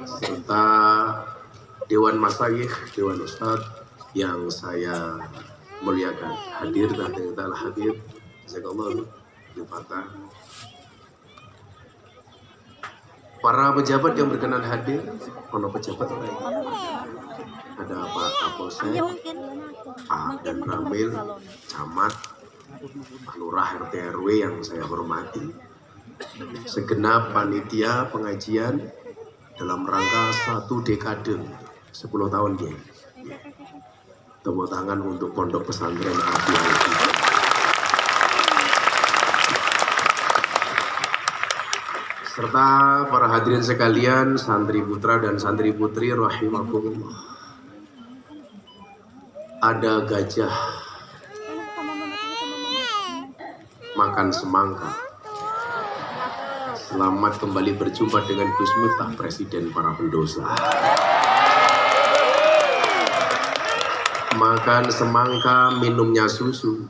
serta Dewan Masyayikh, Dewan Ustadz yang saya muliakan. Hadir dan telah hadir. Jazakallahu khairan. Para pejabat yang berkenan hadir, ono pejabat orang ini. Ada Pak Kapolsek, Pak dan Ramil, Camat, Pak Lurah RT RW yang saya hormati, segenap panitia pengajian dalam rangka 1 dekade 10 tahun ya. Tepuk tangan untuk Pondok Pesantren Al-Fiyah. Serta para hadirin sekalian, santri putra dan santri putri rahimakumullah. Ada gajah makan semangka. Selamat kembali berjumpa dengan Gus Miftah, Presiden para pendosa. Makan semangka, minumnya susu.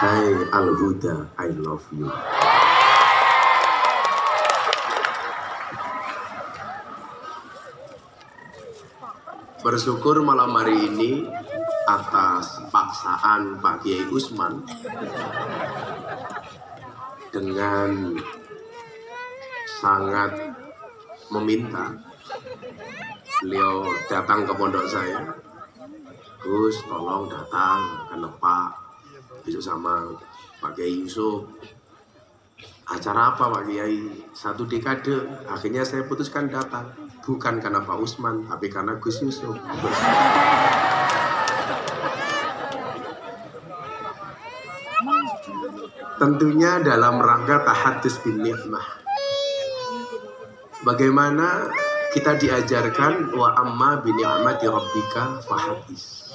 Hai Al-Huda, I love you. Bersyukur malam hari ini atas paksaan Pak Kiai Usman dengan sangat meminta beliau datang ke pondok saya. Gus, tolong datang ke Pak besok sama Pak Kiai Yusuf. Acara apa Pak Kiai? 1 dekade. Akhirnya saya putuskan datang. Bukan karena Pak Usman, tapi karena Gus Yusuf. Tentunya dalam rangka tahadus bin ni'mah. Bagaimana kita diajarkan wa amma bi ni'mati rabbika fahadis.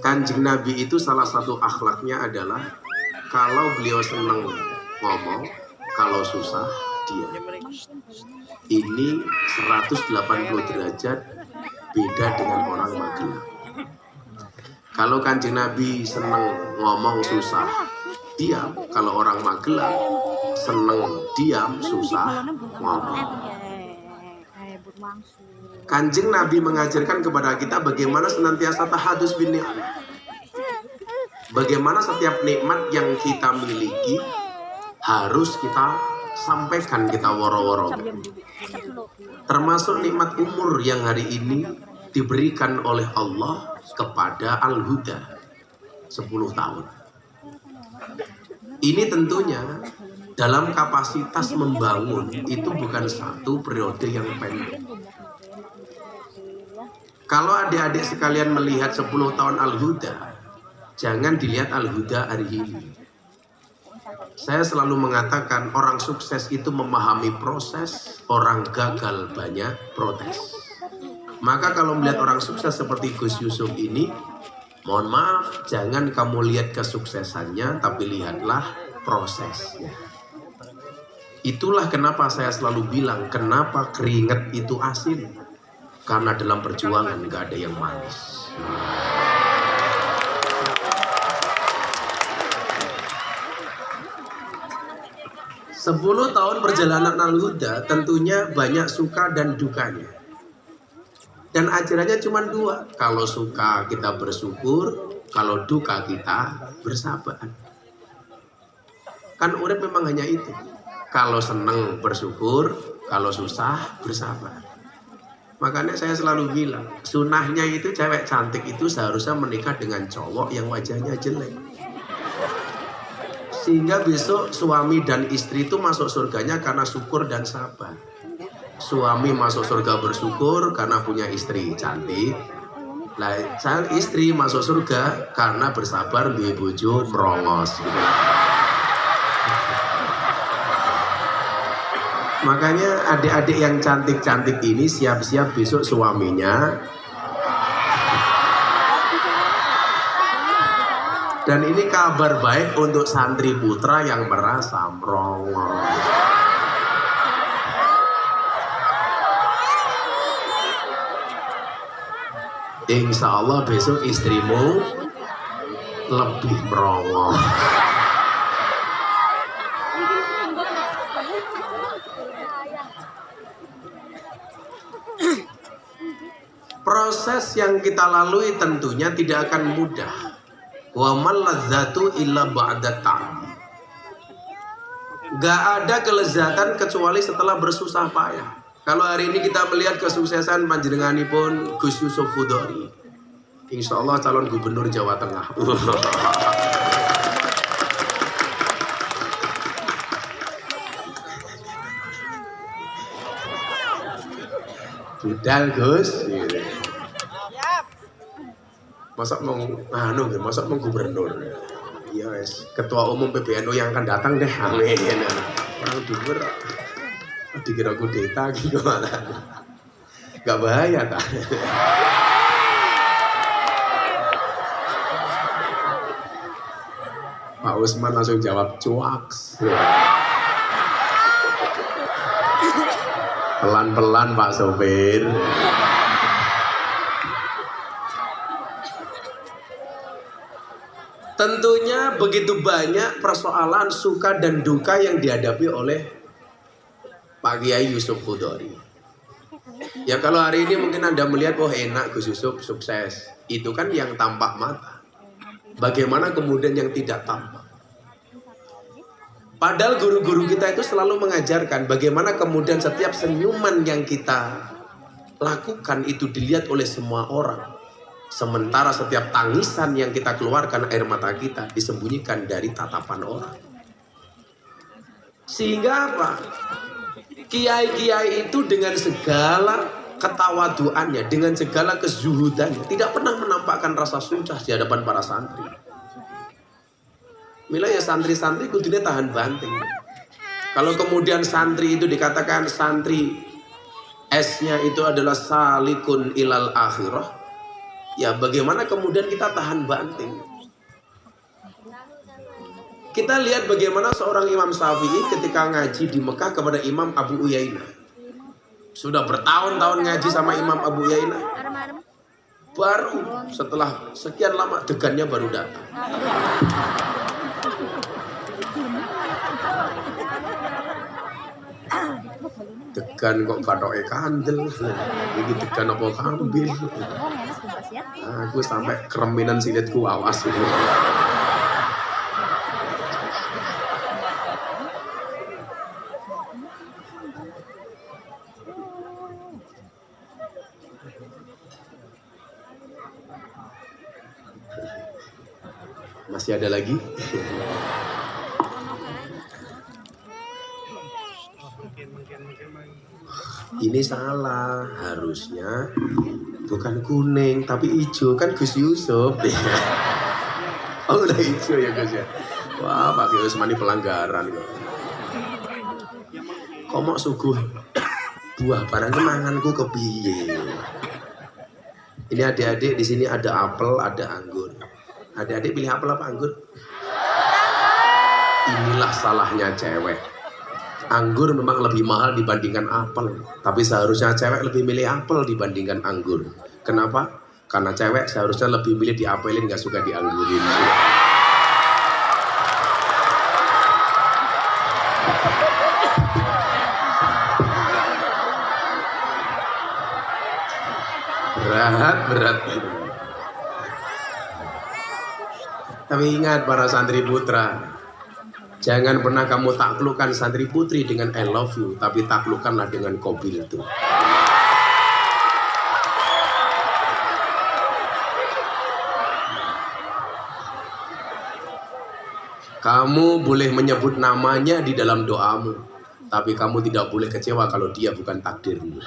Kanjeng Nabi itu salah satu akhlaknya adalah kalau beliau senang ngomong, kalau susah diam. Ini 180 derajat beda dengan orang Magelang. Kalau Kanjeng Nabi senang ngomong susah diam, kalau orang Magelang senang diam susah ngomong. Kanjeng Nabi mengajarkan kepada kita bagaimana senantiasa tahadus bin ni'mah. Bagaimana setiap nikmat yang kita miliki harus kita sampaikan, kita woro-woro. Termasuk nikmat umur yang hari ini diberikan oleh Allah kepada Al-Huda 10 tahun. Ini tentunya dalam kapasitas membangun itu bukan satu periode yang pendek. Kalau adik-adik sekalian melihat 10 tahun Al-Huda, jangan dilihat Al-Huda hari ini. Saya selalu mengatakan orang sukses itu memahami proses, orang gagal banyak protes. Maka kalau melihat orang sukses seperti Gus Yusuf ini, mohon maaf, jangan kamu lihat kesuksesannya, tapi lihatlah prosesnya. Itulah kenapa saya selalu bilang, kenapa keringat itu asin. Karena dalam perjuangan gak ada yang manis. 10 tahun perjalanan Al-Huda tentunya banyak suka dan dukanya. Dan ajarannya cuma 2. Kalau suka kita bersyukur, kalau duka kita bersabar. Kan urip memang hanya itu. Kalau seneng bersyukur, kalau susah bersabar. Makanya saya selalu bilang, sunahnya itu cewek cantik itu seharusnya menikah dengan cowok yang wajahnya jelek. Sehingga besok suami dan istri itu masuk surganya karena syukur dan sabar. Suami masuk surga bersyukur karena punya istri cantik. Nah, istri masuk surga karena bersabar duwe bojo merongos gitu. Makanya adik-adik yang cantik-cantik ini siap-siap besok suaminya. Dan ini kabar baik untuk santri putra yang merasa merongos. Insya Allah besok istrimu lebih merongos. Proses yang kita lalui tentunya tidak akan mudah. Wa mal ladzatu illa ba'da ta'am. Gak ada kelezatan kecuali setelah bersusah payah. Kalau hari ini kita melihat kesuksesan panjenenganipun Gus Yusuf Hudori, insya Allah calon gubernur Jawa Tengah. Budal Gus. Masa mau gubernur. Iya wes, ketua umum PBNU yang akan datang deh, amin. Orang duber, dikira kudeta gimana? Gak bahaya tak? Pak Usman langsung jawab cuaks. Pelan-pelan Pak Sopir. Tentunya begitu banyak persoalan suka dan duka yang dihadapi oleh Pak Kiai Yusuf Hudori. Ya kalau hari ini mungkin Anda melihat, oh enak Gus Yusuf sukses. Itu kan yang tampak mata. Bagaimana kemudian yang tidak tampak? Padahal guru-guru kita itu selalu mengajarkan bagaimana kemudian setiap senyuman yang kita lakukan itu dilihat oleh semua orang. Sementara setiap tangisan yang kita keluarkan, air mata kita disembunyikan dari tatapan orang. Sehingga apa? Kiai-kiai itu dengan segala ketawaduannya, dengan segala kezuhudannya, tidak pernah menampakkan rasa suncah di hadapan para santri. Mila ya santri-santri kudunya tahan banting. Kalau kemudian santri itu dikatakan santri S-nya itu adalah salikun ilal akhirah, ya bagaimana kemudian kita tahan banting? Kita lihat bagaimana seorang Imam Syafi'i ketika ngaji di Mekah kepada Imam Abu Uyainah. Sudah bertahun-tahun ngaji sama Imam Abu Uyainah. Baru setelah sekian lama degannya baru datang. Degan kok katoke kandel, ini degan apa kambil? Aku sampai kereminan silitku awas. Masih ada lagi? Ini salah, harusnya bukan kuning tapi hijau, kan Gus Yusuf. Oh udah hijau ya Gus ya. Wah Pak Gus Usman ini pelanggaran kok. Kok mau suguh buah barang kemanganku kepiye. Ini adik-adik di sini ada apel, ada anggur. Adik-adik pilih apel apa anggur? Inilah salahnya cewek. Anggur memang lebih mahal dibandingkan apel, tapi seharusnya cewek lebih milih apel dibandingkan anggur. Kenapa? Karena cewek seharusnya lebih milih diapelin, gak suka dianggurin. Berat. Tapi ingat para santri putra, jangan pernah kamu taklukkan santri putri dengan I love you, tapi taklukkanlah dengan kobil itu. Kamu boleh menyebut namanya di dalam doamu, tapi kamu tidak boleh kecewa kalau dia bukan takdirmu.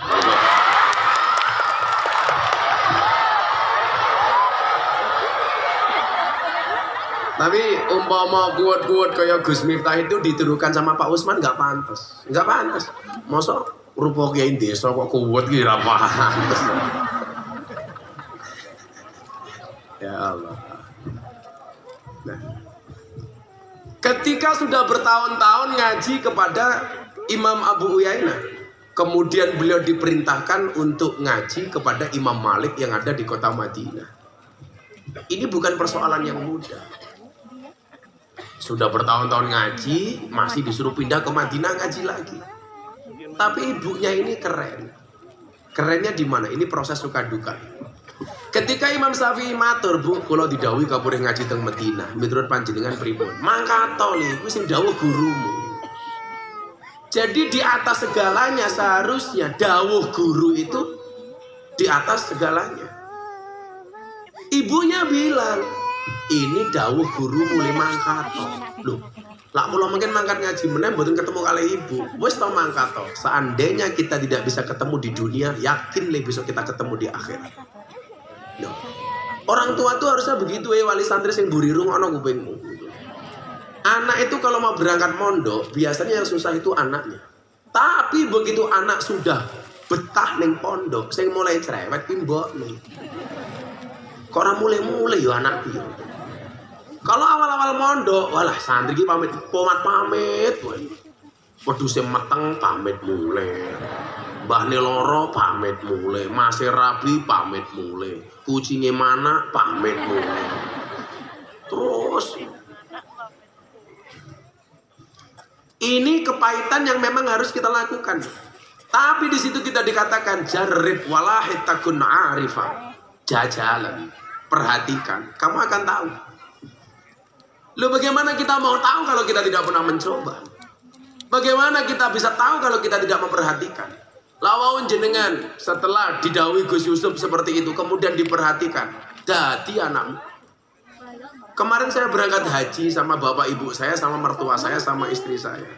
Tapi umpama kuat-kuat kayak Gus Miftah itu diturukan sama Pak Usman nggak pantas, nggak pantas. Masa rupa kiai desa kok kuat kira pantas. Ya Allah. Nah, ketika sudah bertahun-tahun ngaji kepada Imam Abu Uyainah, kemudian beliau diperintahkan untuk ngaji kepada Imam Malik yang ada di kota Madinah. Ini bukan persoalan yang mudah. Sudah bertahun-tahun ngaji, masih disuruh pindah ke Madinah ngaji lagi. Tapi ibunya ini keren. Kerennya di mana? Ini proses suka duka. Ketika Imam Syafi'i matur, Bu, kula didhawuhi kapurih ngaji teng Madinah, miturut panjenengan pripun? Mangkato li, kuwi sing dawuh gurumu. Jadi di atas segalanya seharusnya dawuh guru itu di atas segalanya. Ibunya bilang, ini dawuh guru mulai mangkato. Loh, lah kula mungkin mangkat ngaji meneh mboten ketemu kali ibu. Wis to mangkato. Seandainya kita tidak bisa ketemu di dunia, yakin le besok kita ketemu di akhirat. Loh. Orang tua tuh harusnya begitu wali santri sing mburi rungokno kupingmu. Anak itu kalau mau berangkat mondok, biasanya yang susah itu anaknya. Tapi begitu anak sudah betah ning pondok, sing mulai cerewet ki mbokne. Kok ora mulai-mulai yo anak iki. Kalau awal-awal mondok, walah santri ki pamit pamit wae. Wedhuse meteng pamit mulai. Mbahne loro pamit mulai, mase rabi pamit mulai, kucinge mana pamit mulai. Terus ini kepahitan yang memang harus kita lakukan. Tapi di situ kita dikatakan jarrib walahid takun arifah. Jajalan, perhatikan, kamu akan tahu. Loh, bagaimana kita mau tahu kalau kita tidak pernah mencoba? Bagaimana kita bisa tahu kalau kita tidak memperhatikan? Lawawun jenengan setelah didhawuhi Gus Yusuf seperti itu kemudian diperhatikan. Dadi anakmu. Kemarin saya berangkat haji sama bapak ibu saya, sama mertua saya, sama istri saya.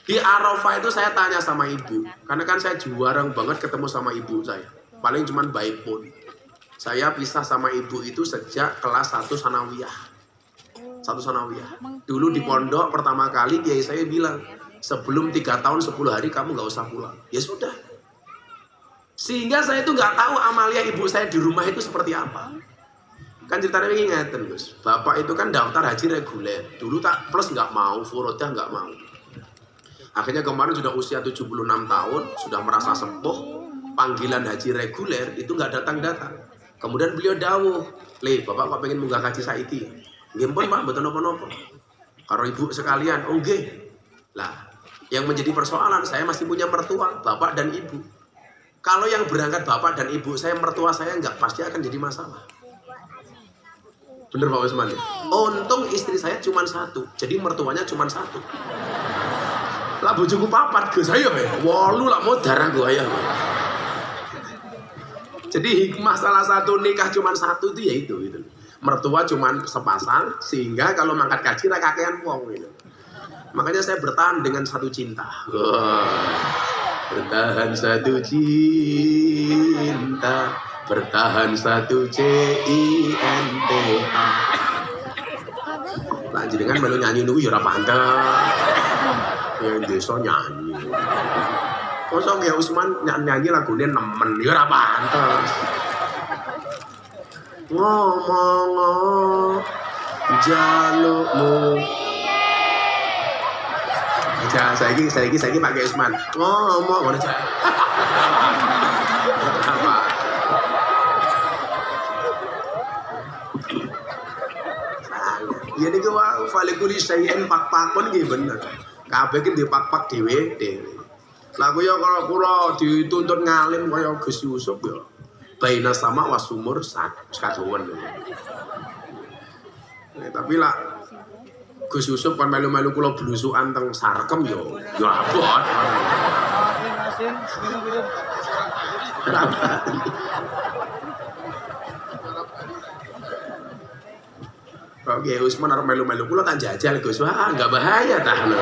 Di Arafah itu saya tanya sama ibu, karena kan saya jarang banget ketemu sama ibu saya. Paling cuman baik pun. Saya pisah sama ibu itu sejak kelas 1 sanawiyah. 1 sanawiyah. Dulu di pondok pertama kali kiai saya bilang, sebelum 3 tahun 10 hari kamu gak usah pulang. Ya sudah. Sehingga saya itu gak tahu amalia ibu saya di rumah itu seperti apa. Kan ceritanya begini ngeten Gus, bapak itu kan daftar haji reguler. Dulu tak plus nggak mau, furodah nggak mau. Akhirnya kemarin sudah usia 76 tahun, sudah merasa sepuh, panggilan haji reguler itu nggak datang-datang. Kemudian beliau dawuh, "Le, bapak kok pengen munggah haji saiki?" Nggih pun Pak, mboten napa-napa. Karo ibu sekalian, oh nggih. Lah, yang menjadi persoalan saya masih punya mertua, bapak dan ibu. Kalau yang berangkat bapak dan ibu saya, mertua saya nggak, pasti akan jadi masalah. Bener Pak Usman. Untung istri saya cuma 1, jadi mertuanya cuma 1. Lah bojoku 4 Gus, ayo ya. 8 lah mau darah gue ya. Jadi hikmah salah satu nikah cuma 1 itu ya itu gitu. Mertua cuma sepasang sehingga kalau mangkat kaji ra kakean wong gitu. Makanya saya bertahan dengan 1 cinta. Bertahan 1 cinta. Bertahan 1 CINTA. Lanjut dengan melu nyanyi niku ya ora pantes. Yang desa nyanyi. Mosok ya Usman nyanyi lagune nemen ya ora pantes. Ngomong jalukmu. Aja saiki pakai Usman. Ngomong ngono aja. Ya niku wae falikuli sayen pak-pakon nggih bener. Kabeh ki pak-pak dhewe. Lah kaya kalau kula dituntut ngalim kaya Gus Yusuf ya. Baina sama wasumur sakaduwen. Tapi lah Gus Yusuf kan melu-melu kula blusukan teng sarkem ya abot. Oke, Usman arep melu-melu kula tak jajal Gus. Wah, enggak bahaya tah lho.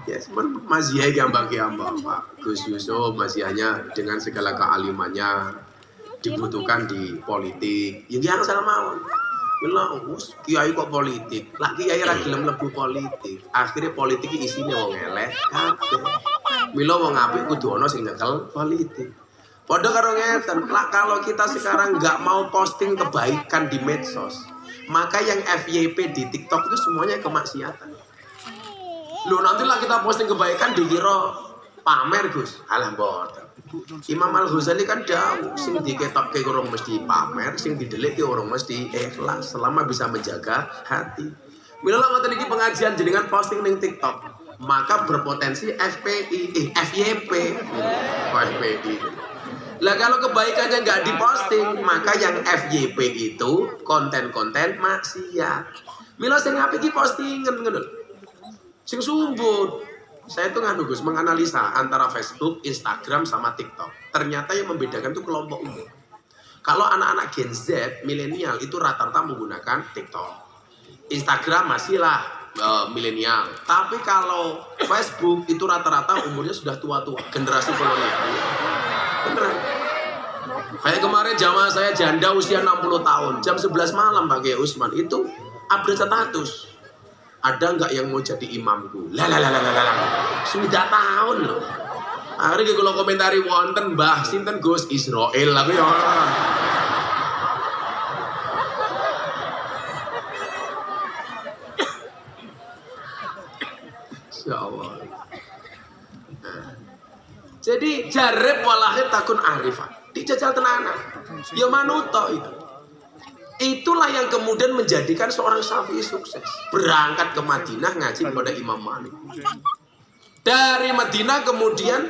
Ya, sebenarnya masih ambak-ambak Pak Gus Yusuf masih hanya dengan segala kealimannya dibutuhkan di politik. Ya yang salah mawon. Mila kiai kok politik. Lah kiai ra gelem mlebu politik. Akhirnya politik iki isine wong elek kabeh. Mila wong apik kudu ana sing nyekel politik. Padha karo ngeten, kalau kita sekarang nggak mau posting kebaikan di medsos, maka yang FYP di TikTok itu semuanya kemaksiatan. Loh nantilah kita posting kebaikan dikira pamer Gus, alah mboten. Imam Al-Ghazali kan dawuh, sing diketokke urung mesti pamer, sing didelikke urung mesti ikhlas selama bisa menjaga hati. Mila ngoten iki pengajian jenengan posting ning TikTok. maka berpotensi FYP. Oh, FPI. Lah kalau kebaikannya nggak diposting, maka yang FYP itu konten-konten maksiat. Mila sing apik iki postingan ngono. Sing sumbut. Saya tuh Gus menganalisa antara Facebook, Instagram sama TikTok. Ternyata yang membedakan tuh kelompok umur. Kalau anak-anak Gen Z, milenial itu rata-rata menggunakan TikTok. Instagram masihlah milenial. Tapi kalau Facebook itu rata-rata umurnya sudah tua-tua, generasi kolonial. Beneran. Kayak kemarin jamaah saya janda usia 60 tahun, jam 11 malam Pak Kiai Usman itu update status. Ada nggak yang mau jadi imamku? Lah. Sudah tahun loh. Akhirnya kalau komentari wonten Mbah sinten Gus Israel aku ya. Insyaallah. Jadi jarib walahid takun arifan. Dijajal tenanan. Ya manuto itu. Itulah yang kemudian menjadikan seorang Syafi'i sukses. Berangkat ke Madinah ngaji kepada Imam Malik. Dari Madinah kemudian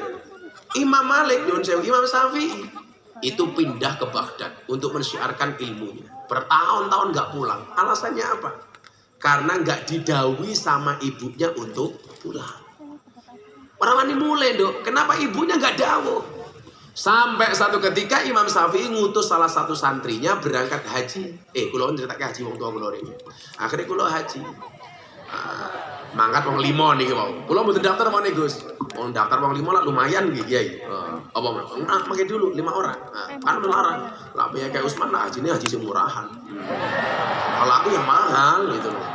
Imam Malik, Imam Syafi'i itu pindah ke Baghdad untuk mensyiarkan ilmunya. Bertahun-tahun nggak pulang. Alasannya apa? Karena nggak didhawuhi sama ibunya untuk pulang. Orang ini mulai dok. Kenapa ibunya nggak dawuh? Sampai satu ketika Imam Syafi'i ngutus salah satu santrinya berangkat haji. Kulo cerita haji wong tua kulo ini. Akhirnya kulo haji. Mangkat wong 5 niki wau. Kulo mboten daftar mana Gus. Wong daftar wong 5 lah lumayan nggih Kiai. Apa makai dulu 5 orang. Kan melarang. Lah punya kayak Usman lah haji ini haji sing murahan. Kalau aku yang mahal gitu loh.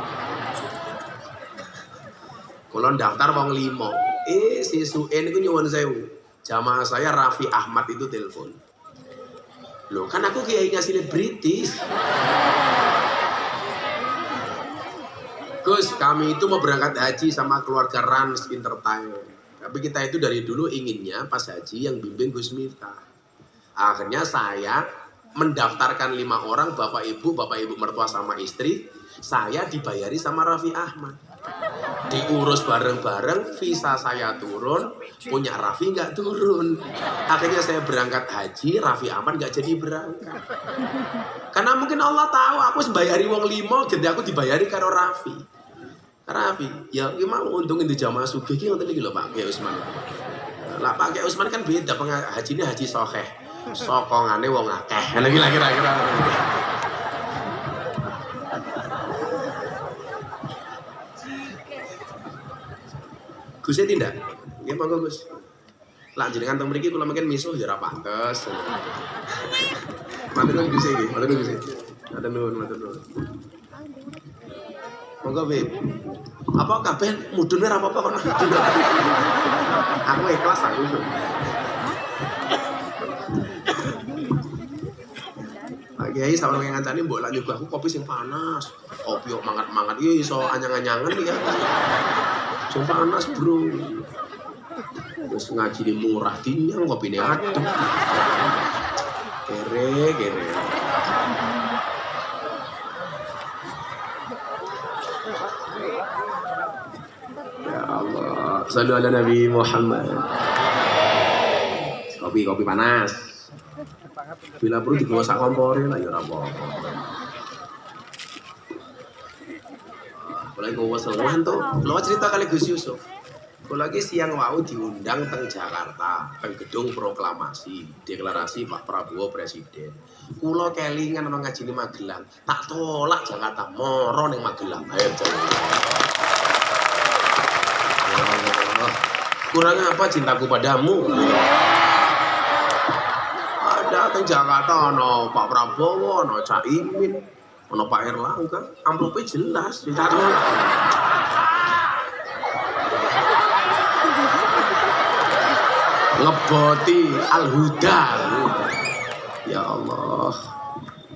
Kulo daftar wong 5. Si Suen itu nyuwun sewu. Jamaah saya Raffi Ahmad itu telepon. Loh kan aku kiainya selebritis. Gus, kami itu mau berangkat haji sama keluarga Rans Entertainment. Tapi kita itu dari dulu inginnya pas haji yang bimbing Gus Miftah. Akhirnya saya mendaftarkan 5 orang, bapak ibu mertua sama istri. Saya dibayari sama Raffi Ahmad. Diurus bareng-bareng, visa saya turun, punya Raffi nggak turun. Akhirnya saya berangkat haji, Raffi Ahmad nggak jadi berangkat. Karena mungkin Allah tahu aku sembayari wong 5, jadi aku dibayari karo Raffi. Raffi, ya gimana untungin di jamaah sugih ki ngoten iki lho Pak Kiai Usman. Lah Pak Kiai Usman kan beda, haji ini haji sokeh. Sokongane wong akeh. Lagi kira-kira. Gusnya tindak, ya monggo Gus. Lah jenengan teng mriki kula mungkin misuh ya ora pantes. Matur nuwun Gus iki, matur nuwun Gus. Matur nuwun. Monggo Beb. Apa kabeh mudune ora apa-apa kok. Aku ikhlas aku. Pak Kiai sama yang ngancani mbok lak nyoba aku kopi sing panas. Kopi kok mangat-mangat iki iso anyang-anyangan ya. Sing panas, Bro. Terus ngaji di murah dinyang kopine adem. Kere. Ya Allah, shallu ala Nabi Muhammad. Kopi panas. Bila perlu digawa sak kompore lah ya ora apa-apa. Mulai gue seluruhan tuh, lo cerita kali Gus Yusuf. Gue lagi siang wau diundang teng Jakarta, teng gedung proklamasi, deklarasi Pak Prabowo Presiden. Kulo kelingan orang ngaji di Magelang, tak tolak Jakarta, moro ning Magelang. Ayo kurang apa cintaku padamu? Ada teng Jakarta, no Pak Prabowo, no Caimin. Ono Pak Erlangga, amplopnya jelas. Ngeboti Al-Huda. Ya Allah.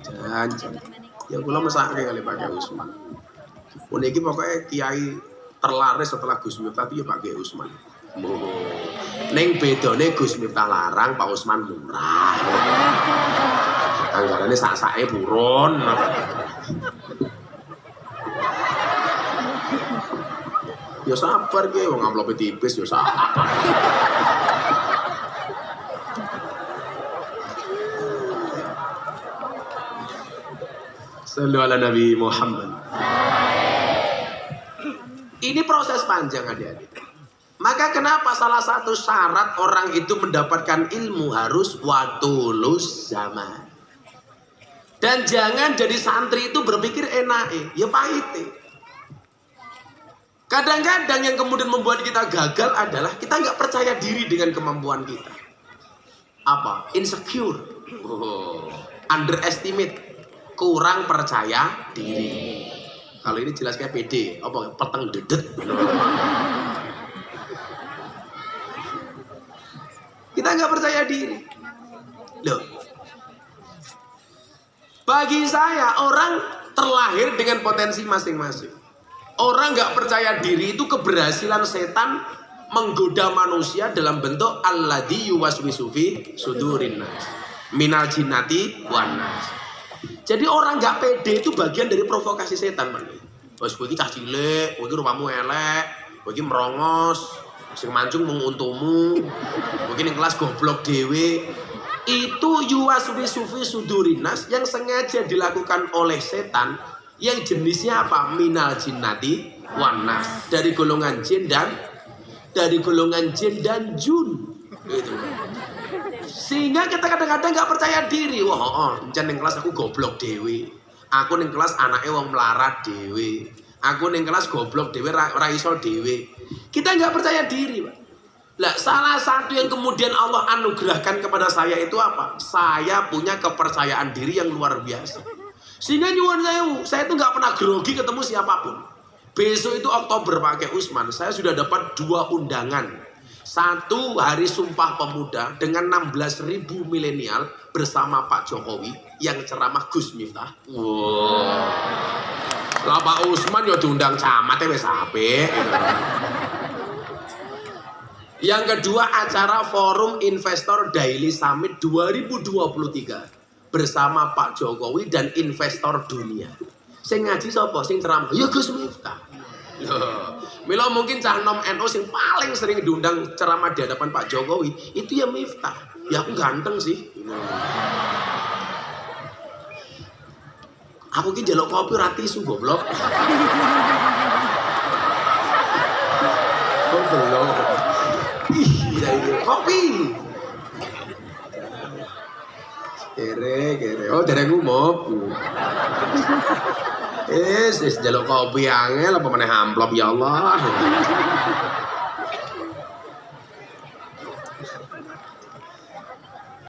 Jangan. Ya kula mesake kali Pak Kiai Usman. Puniki pokoknya kiai terlaris setelah Gus Miftah itu ya Pak Kiai Usman. Neng bedone Gus Miftah larang, Pak Usman murah. Anggarannya sak-sake buron. Ya sabar ge, wong amplope tipis ya sabar. Sallu ala Nabi Muhammad. Ini proses panjang adik-adik. Maka kenapa salah satu syarat orang itu mendapatkan ilmu harus watulus zaman. Dan jangan jadi santri itu berpikir enak, ya pahit. Kadang-kadang yang kemudian membuat kita gagal adalah kita nggak percaya diri dengan kemampuan kita. Apa? Insecure, underestimate, kurang percaya diri. Kalau ini jelas kayak PD, apa? Peteng dedet. Kita nggak percaya diri. Loh. Bagi saya orang terlahir dengan potensi masing-masing. Orang nggak percaya diri itu keberhasilan setan menggoda manusia dalam bentuk alladzi yuwaswisu fi sudurin nas minal jinnati wan nas. Jadi orang nggak pede itu bagian dari provokasi setan, Pak. Wes kowe iki cah cilik, kowe iki rupamu elek, kowe iki merongos, sing mancung mung untumu, kowe iki ning kelas goblok dhewe. Itu yuwaswisu fi sudurin nas yang sengaja dilakukan oleh setan yang jenisnya apa? Minal jinnati wan nas, dari golongan jin dan jun gitu. Sehingga kita kadang-kadang nggak percaya diri. Wah, encen ning kelas aku goblok dewe, aku ning kelas anake wong melarat dewe, aku ning kelas goblok dewe ra iso dewe. Kita nggak percaya diri, Pak. Lah, salah satu yang kemudian Allah anugerahkan kepada saya itu apa? Saya punya kepercayaan diri yang luar biasa. Sehingga nyuwun saya itu nggak pernah grogi ketemu siapapun. Besok itu Oktober pakai Usman, saya sudah dapat 2 undangan. Satu hari Sumpah Pemuda dengan 16.000 milenial bersama Pak Jokowi yang ceramah Gus Miftah. Wow. Lah Pak Usman ya diundang camatnya wis apik gitu. Yang kedua acara Forum Investor Daily Summit 2023 bersama Pak Jokowi dan investor dunia. Sing ngaji sapa? Sing ceramah ya Gus Miftah. Mila mungkin cah nom NU sing paling sering diundang ceramah di hadapan Pak Jokowi itu ya Miftah. Ya aku ganteng sih. Aku ki njaluk kopi ra tisu goblok. Goblok. Ih, kopi. Kere. Oh, dereng umum. Jaluk kopi angel apa meneh amplop ya Allah.